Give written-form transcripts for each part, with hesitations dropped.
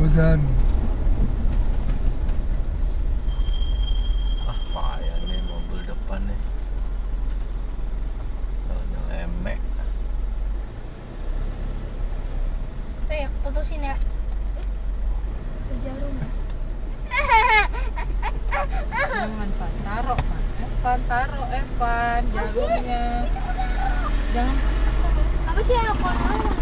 Busan. Ah, payah nih mobil depan nih. Yang emek. Aku putusin ya. Jarum. Jangan Pan, taruh Pan. Evan, taruh Evan jarumnya. Jangan. Apa sih aku naruh?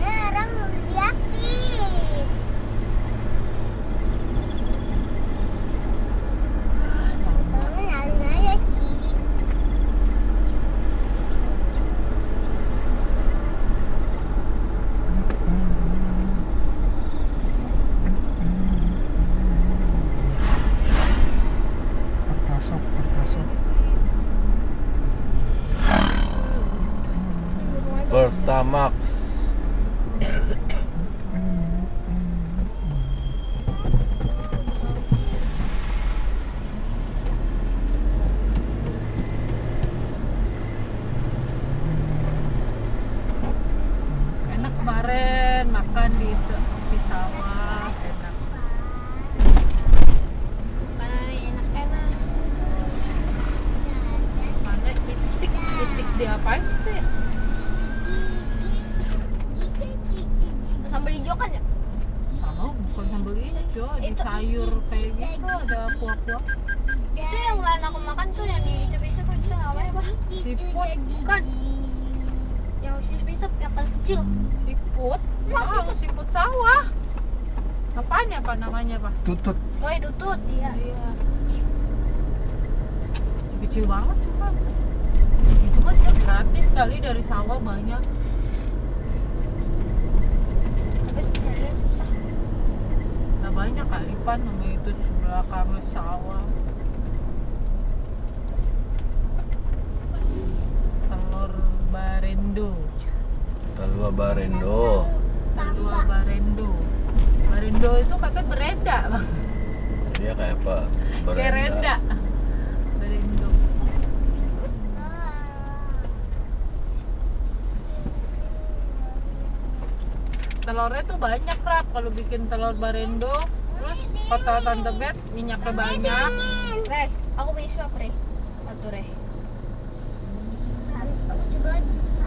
Orang mau liatin. Tangan aja sih. Pertasok, pertasok. Pertamax. Enak kemarin makan di sawah, enak. Makanan enak-enak. Mana itik diapain itu ya? Sambal hijau kan ya? Tahu bukan sambal hijau, di Itu- sayur kayak gitu ada kuah-kuah. Itu yang kemarin aku makan tuh yang dicep-cep itu namanya apa? Siput, Bukan. Yang siput yang kecil. siput, Masa oh, siput sawah. Apaan ya Pak namanya Pak? Tutut. Oh, itu tutut. Iya. Iya. Kecil banget tuh Pak. Itu kan dia gratis kali dari sawah banyak. Tapi sebenarnya susah. Nah banyak kali Pan namanya itu belakangnya sawah. Telur barendo. Talua Barendo. Telur barendo. Barendo itu katanya berenda Bang. Iya kayak apa? Kayak renda. Barendo. Telurnya tuh banyak Rap kalau bikin telur barendo. Terus kata Tante Bet minyaknya banyak. Reh, aku punya suap, Reh. Satu, Reh. Aku juga bisa.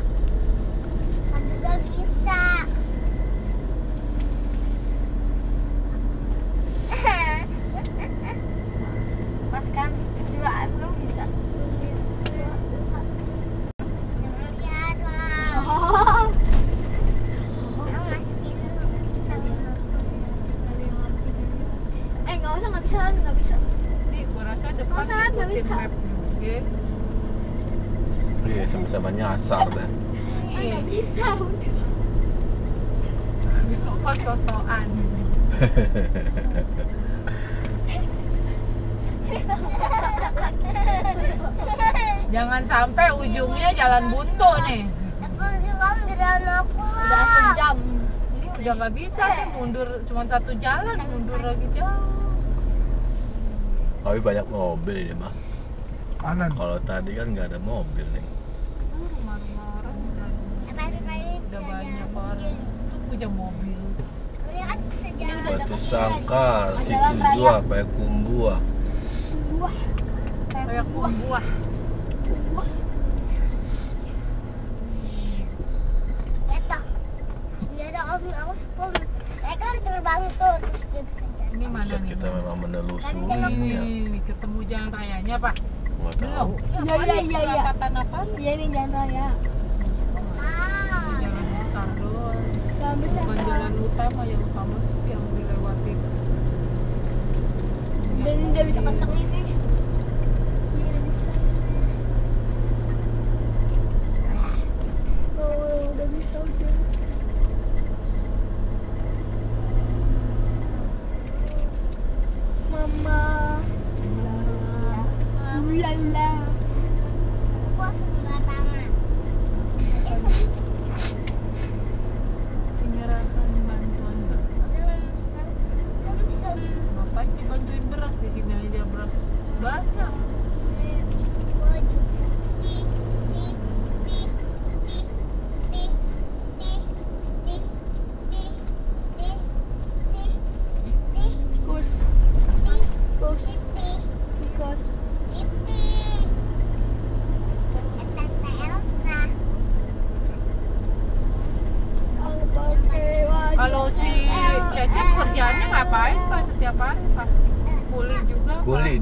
Aku juga bisa. Mas kan, coba belum bisa. Lihat lah. Oh. Nggak usah, nggak bisa. Nih gua rasa depan Masa nggak ikutin bisa? map juga. Iya sama-sama nyasar dah. Nggak bisa, udah. Kok sosokan. Jangan sampai ujungnya jalan buntu nih. Udah sejam. Ini udah nggak bisa sih mundur cuma satu jalan, mundur lagi jauh. Tapi banyak mobil ini mah. Kanan. Kalau tadi kan nggak ada mobil nih. Rumah-rumah orang udah banyak orang tuh punya mobil. Batu Sangkar, Situ Jua, Payakumbuh. Kayak buah. Ini mana Buset, nih? kita memang menelusuri ya. Ini ketemu jalan rayanya Pak. Nggak tahu. Iya. Perapatan apa nih? Iya, ini jalan raya. Jalan besar doang. Jalan besar. Bukan jalan utama, yang utama tuh yang dilewati. Dan udah bisa kencengin sih. Ini udah bisa. Oh, udah bisa udah. Mama. Ulala. Gua sembarangan. Penyerahan bantuan beras. Ngapain dibantuin beras di sini aja beras banyak.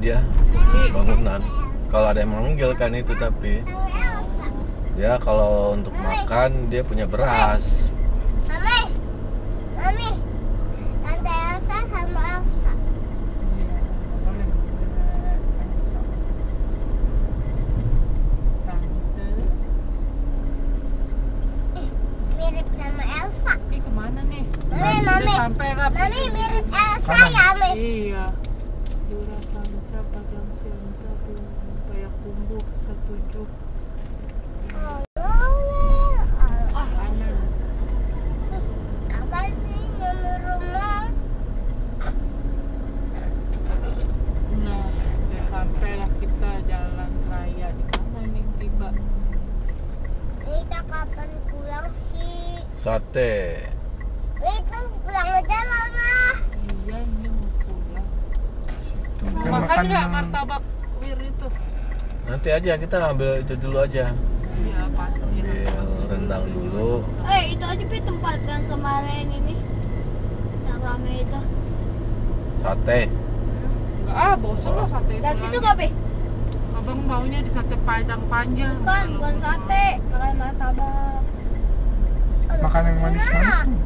dia bangunan. Kalau ada yang manggil kan itu, tapi dia kalau untuk makan dia punya beras. Mami, Mami, Tante Elsa sama Elsa. Mirip sama Elsa. Ini kemana nih? Mami, Udah Mami, sampai Rap. Mami mirip Elsa Kanan. ya, Mami. Iya. Dura panca padang sianta kayak kumbuh setuju. Ah, kanan. Apa sih nomor rumah? Nah, udah sampai lah kita jalan raya. Di mana nih tiba? Kita kapan pulang sih? Sate. Itu pulang aja lama. Iya, ini mau pulang. Situ. Mau Yang makan makan nggak yang- martabak wir itu? Nanti aja kita ambil itu dulu aja. Iya, pasti. Ambil rendang dulu. Itu aja Pi tempat yang kemarin ini yang rame itu. Sate. Enggak, bosan lah sate itu Dan situ lagi. nggak Pi? Abang maunya di sate padang panjang. Bukan sate, makan martabak. Makan yang manis-manis tuh.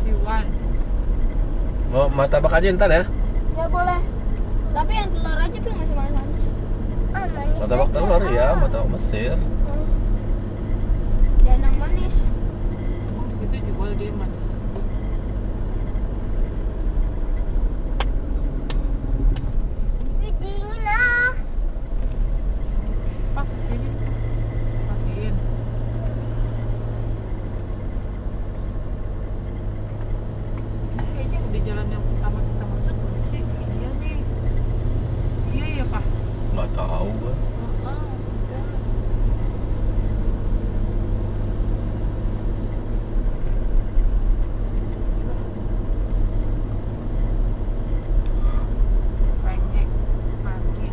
Siwan. Mau martabak aja ntar ya. Ya boleh. Tapi yang telur aja Pi masih manis-manis. Manis. Martabak telur ya, martabak Mesir. Dan yang manis. Emang di situ jual dia manis. Dingin ah. Pak, sini. Matiin. Ini kayaknya udah jalan yang pertama kita masuk belum sih? Iya nih. Iya ya Pak. Nggak tahu gua. Udah. Pagi, pagi.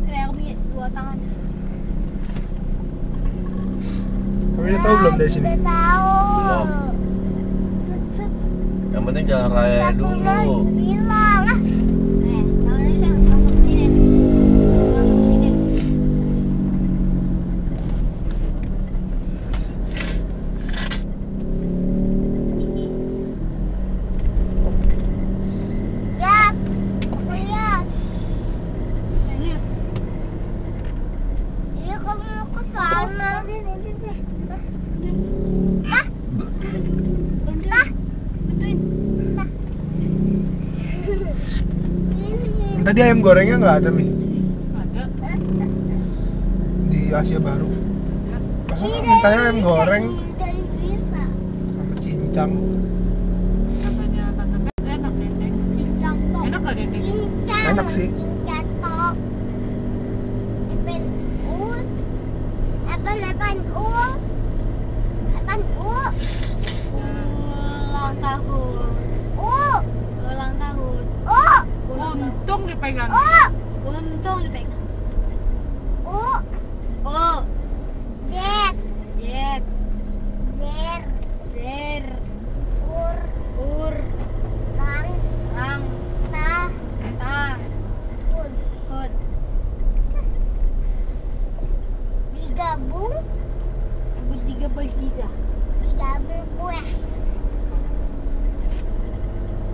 Kayak punya dua tangan. Tapi udah tahu belum dari sini? Udah tahu. Belum. Yang penting jalan raya dulu. Bilang. Tangannya bisa masuk sini. Masuk sini. Ya, lihat. Ini. Iya, kamu mau ke sana. Hah? Hah? Betuin. Hah? Ini. Tadi ayam gorengnya nggak ada Mi Ada. di Asia Baru. Ya. Masa mintanya ayam goreng Tidak bisa. sama cincang. Katanya Tante Bet enak Dendeng. Cincang tok. Enak gak Dendeng? Cincang. Enak sih. Cincang tok. Epen ul. Epen ul. Epen ul. Ulang tahun. Ulang tahun. Untung dipegang. Untung dipegang. Jet. Zer. Ur. Rang. Ta. Hud. Digabung. Bertiga. Digabung kue.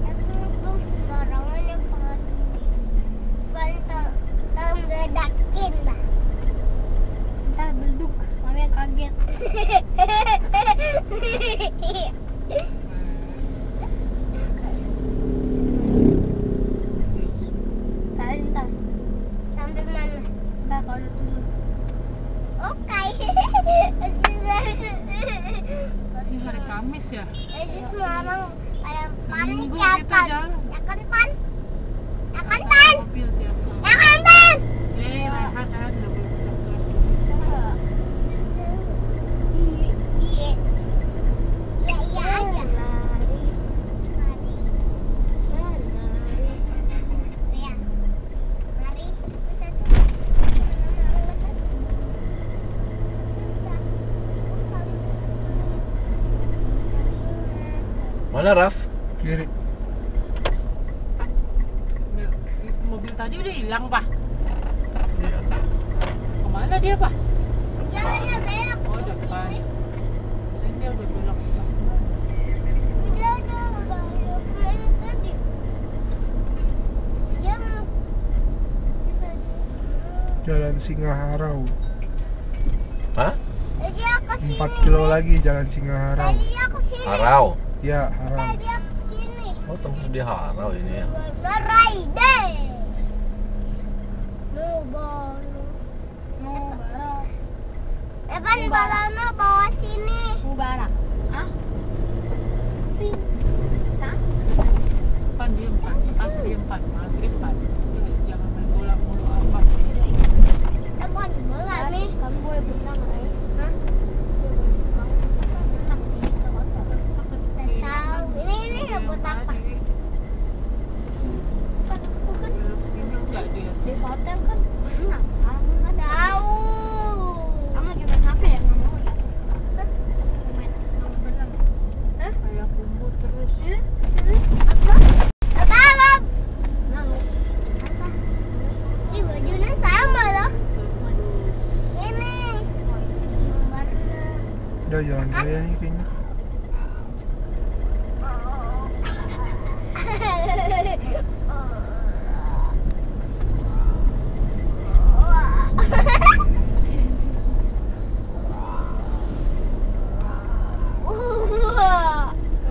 Digabung sembarangan yang bantu meledakin dah. Ntar belduk, mami kaget. Ntar. Sampai mana? Ntar kalau udah turun. Oke. Ini hari Kamis ya? Di Semarang kayak pan Seminggu ya kita pan. jalan. Ya kan pan? Ya kan Naik pan? mobil tiap hari. Ya kan pan? Rehat nggak boleh pulang. Mana Raf? Kiri. Mobil tadi udah hilang, Pak. Iya. Kemana dia, Pak? Jangan ya belok. Oh, depan. Ini dia udah belok. Dia ada belok tadi. Dia mau tadi. Jalan Singaharau. Hah? Dia ke sini. 4 kilo lagi jalan Singaharau. Tadi dia ke sini. Harau. Ya, Harau. Tadi dia ke sini. Oh, tembus di Harau ini ya. Beraide. Mubarak. Depan balana bawa sini. Mubarak. Hah? Pan diem, Pak. Diem, Pak. Maghrib, Pak. Jangan main bola mulu apa. Depan bola nih. Kamu boleh berenang nggak? Hah? Tahu. Ini ya buat apa? Aku kan Enggak dia. di hotel kan berenang. Kamu nggak tahu. Kamu lagi main HP ya? Nggak mau ya? Hah? Main berenang. Hah? Kayak kumbu terus. Apa? Apa? Nah, Apa? Ih, bajunya sama loh. Ini. Warna. Udah jalan raya nih kayaknya.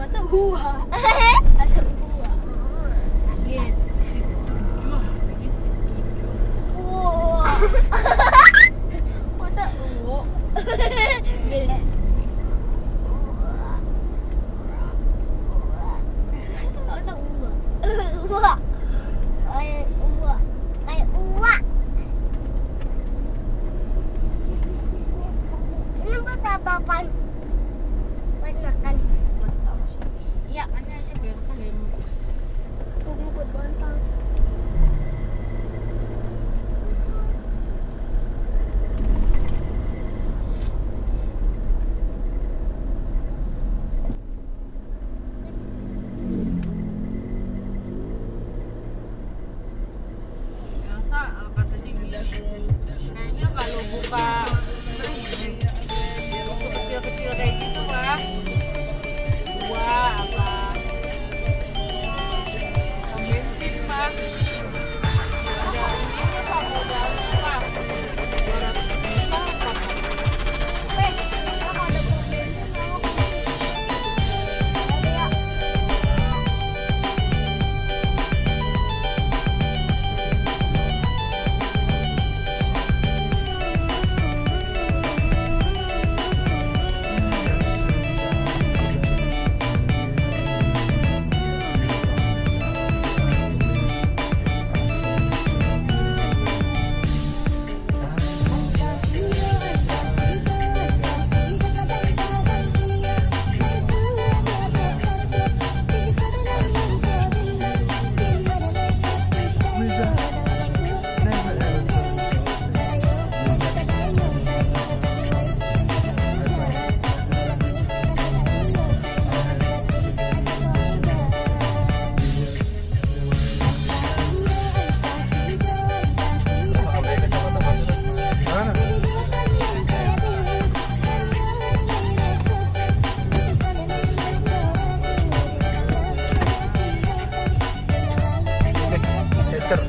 Masa gua? Masa gua? si tujuh. Ini si tujuh. Wah. Masa gua? Gila. Masa gua? Gua. Kayak gua. Kayak gua. Ini buat apa, Pan? Buat makan. Buat tahu sih. Iya, mana sih? Biar tembus. Tunggu buat bantang. Biasa katanya kayaknya kalau buka waktu kecil-kecil kayak gitu lah, dua apa bensin Pak, ada ininya Pak, modalnya Pak, 200 juta Pak. Kamu ada bensin mau? Ada ya? Mana? Cecer.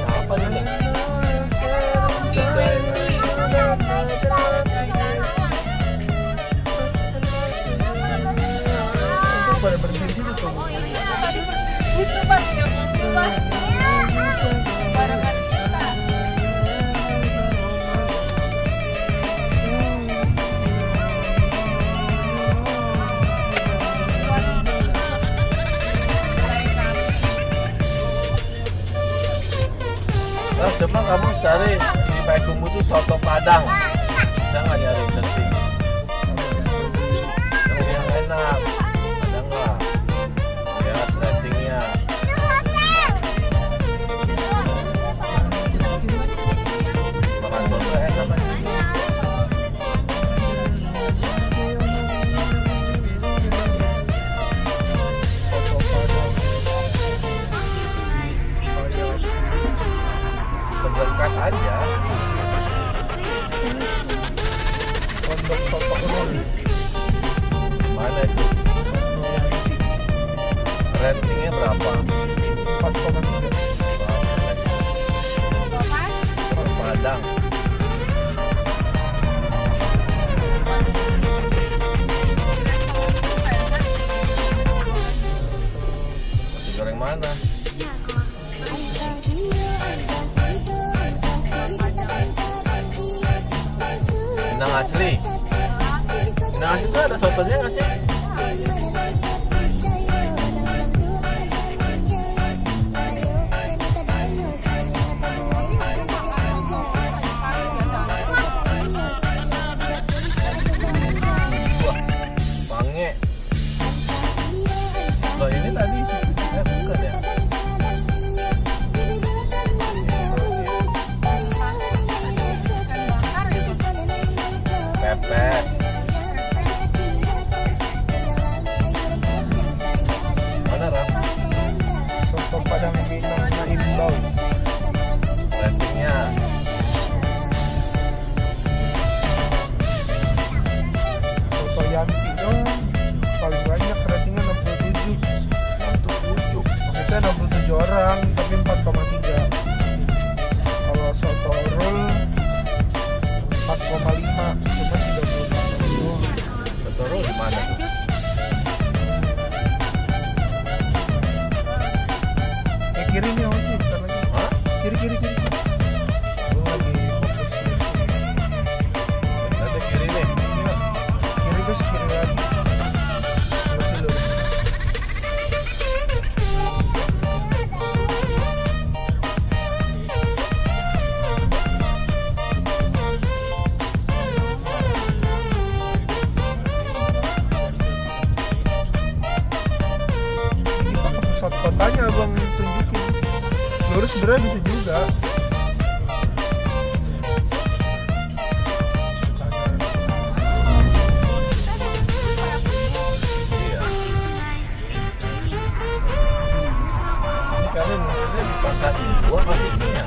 Apa nih? Pada berhenti di situ tuh. Oh ini tuh tadi itu Pak, yang mobil Pak, barengan kita. Nah, coba kamu cari di Payakumbuh tuh soto Padang. Jangan nyari cantik. Yang enak. Padang Nah, itu ada sotonya nggak sih? Wah, pange. Loh, ini tadi bukan ya? Pepes. Mana Raf? Soto Padang Minang Naimbau. Ratingnya Soto Yanti dong. Paling banyak ratingnya 67. 67. Maksudnya 67 orang tapi 4,3. Kalau soto roll 4,5 cuma 35. Betul di mana tuh? Kiri nih awas nih, bentar lagi. Hah? Kiri. Lu lagi fokus. Ada kiri nih. Kiri terus kiri lagi. Terus dulu. Ini kok ke pusat kotanya abang tunjukin. Lurus sebenarnya bisa juga. Iya. Ini kalian maksudnya di pasar Ibu apa ini ya?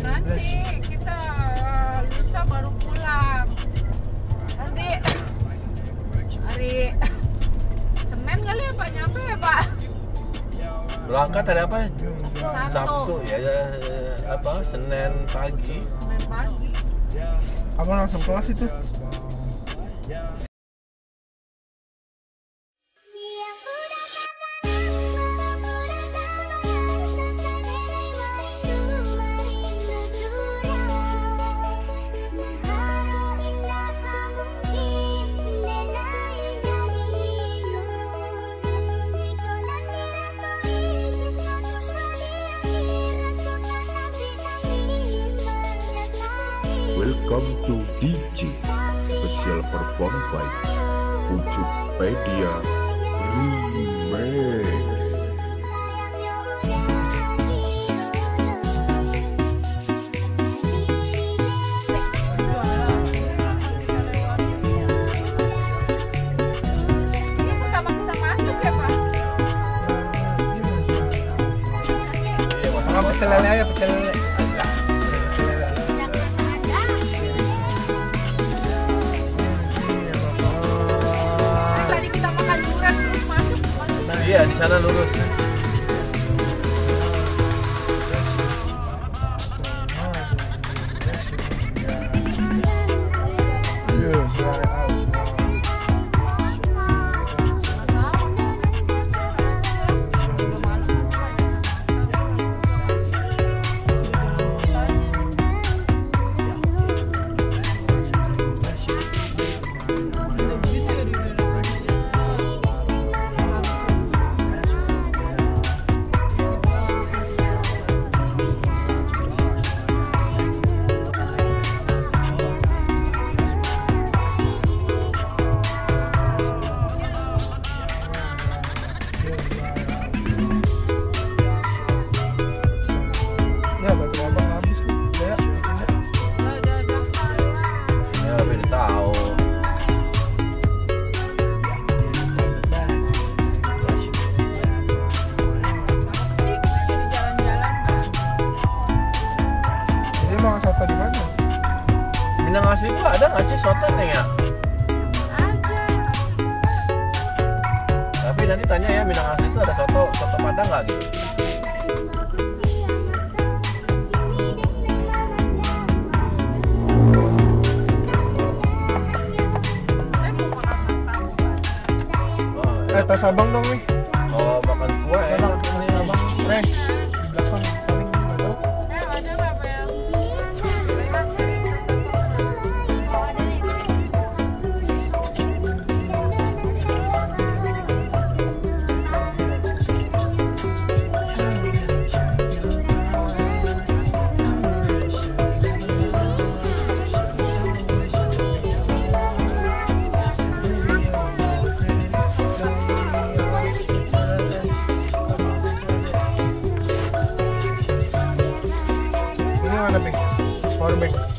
Nanti kita lusa baru pulang. Nanti hari Senin kali apa nyampe ya Pak? Berangkat ada apa? Sabtu. Sabtu ya, apa? Senin pagi. Senin pagi. Abang langsung kelas itu. Welcome to DJ Special performed by Ucukpedia Remix. Kita masuk ya Pak? Makan pecel lele aja, pecel lele. Tadi kita makan durian terus masuk. Iya, di sana lurus. Ya baterai abang habis kan. Ya, Ya, beda tahu. jadi mau soto di mana? Minang asli itu ada nggak sih soto nih ya? Tapi nanti tanya ya, Minang asli itu ada soto ada nggak gitu? Tas abang dong nih. Kalau makan kue enak Tas nih. abang. Di belakang paling nggak tahu. Ada apa ya? Ini mana, Pik? Powerbank.